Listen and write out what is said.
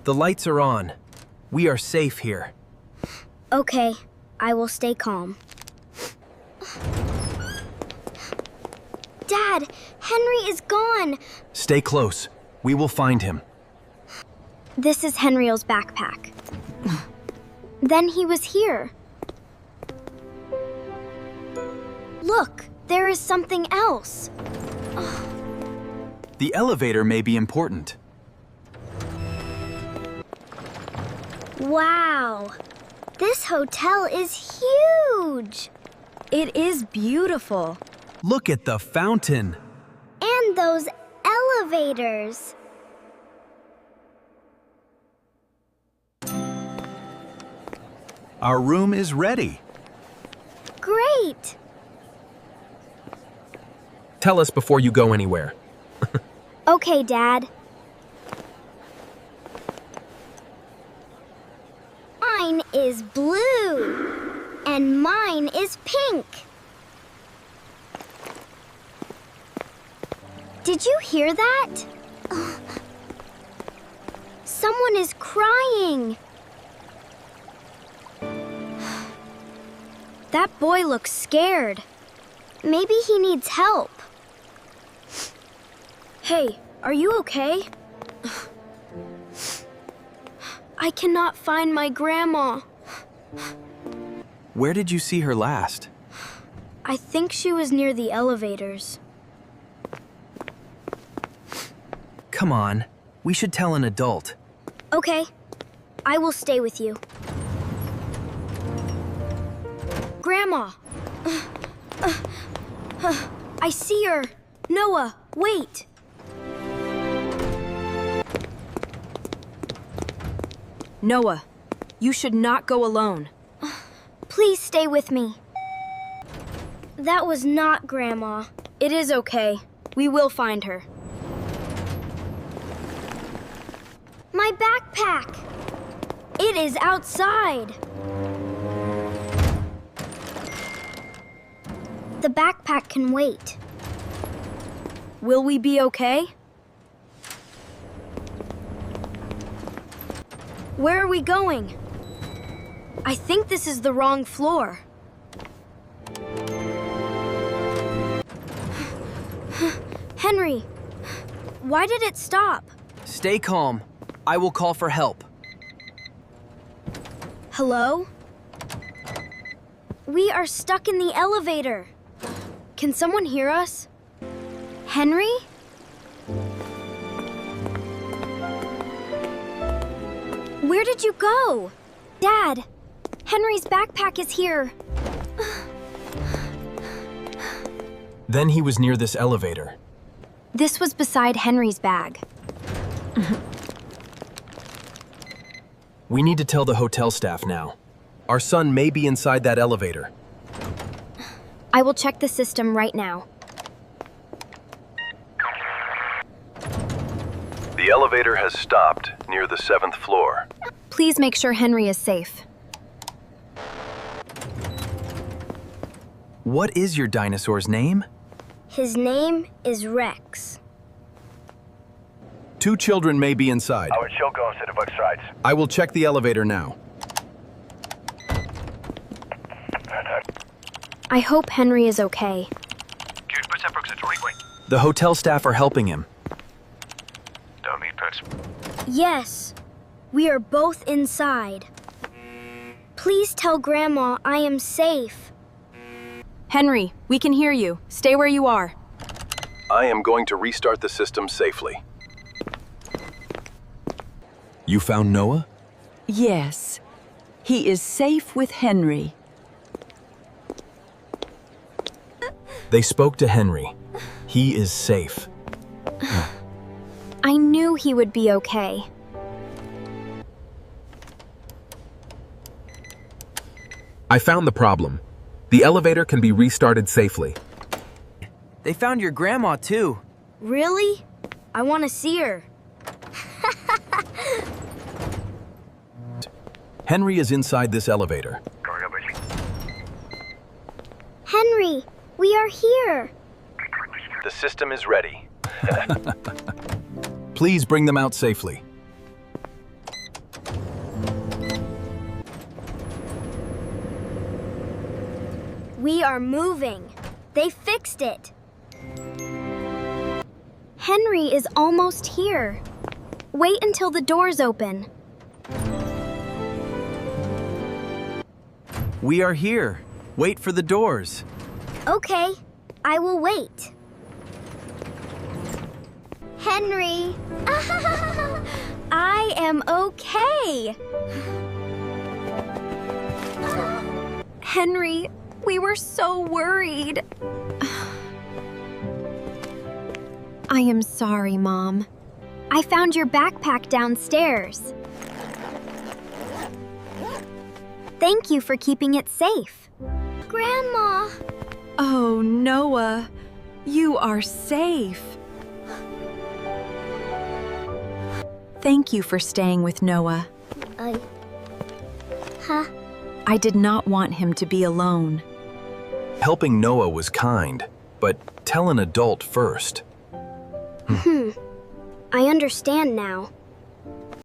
The lights are on. We are safe here. Okay, I will stay calm. Dad, Henry is gone. Stay close. We will find him. This is Henry's backpack. Then he was here. Look, there is something else. The elevator may be important. Wow, this hotel is huge. It is beautiful. Look at the fountain. And those elevators. Our room is ready. Great. Tell us before you go anywhere. Okay, Dad. Mine is blue, and mine is pink. Did you hear that? Someone is crying. That boy looks scared. Maybe he needs help. Hey, are you okay? I cannot find my grandma. Where did you see her last? I think she was near the elevators. Come on. We should tell an adult. Okay, I will stay with you. Grandma! I see her. Noah, wait! Noah, you should not go alone. Please stay with me. That was not Grandma. It is okay. We will find her. My backpack! It is outside. The backpack can wait. Will we be okay? Where are we going? I think this is the wrong floor. Henry, why did it stop? Stay calm. I will call for help. Hello? We are stuck in the elevator. Can someone hear us? Henry? Where did you go? Dad, Henry's backpack is here. Then he was near this elevator. This was beside Henry's bag. We need to tell the hotel staff now. Our son may be inside that elevator. I will check the system right now. The elevator has stopped near the 7th floor. Please make sure Henry is safe. What is your dinosaur's name? His name is Rex. 2 children may be inside. Our children set of sides. I will check the elevator now. I hope Henry is okay. The hotel staff are helping him. Yes, we are both inside. Please tell Grandma I am safe. Henry, we can hear you. Stay where you are. I am going to restart the system safely. You found Noah? Yes. He is safe with Henry. They spoke to Henry. He is safe. I knew he would be okay. I found the problem. The elevator can be restarted safely. They found your grandma, too. Really? I want to see her. Henry is inside this elevator. Henry, we are here. The system is ready. Please bring them out safely. We are moving. They fixed it. Henry is almost here. Wait until the doors open. We are here. Wait for the doors. Okay, I will wait. Henry! I am okay. Henry, we were so worried. I am sorry, Mom. I found your backpack downstairs. Thank you for keeping it safe. Grandma! Oh, Noah, you are safe. Thank you for staying with Noah. Huh? I did not want him to be alone. Helping Noah was kind, but tell an adult first. I understand now.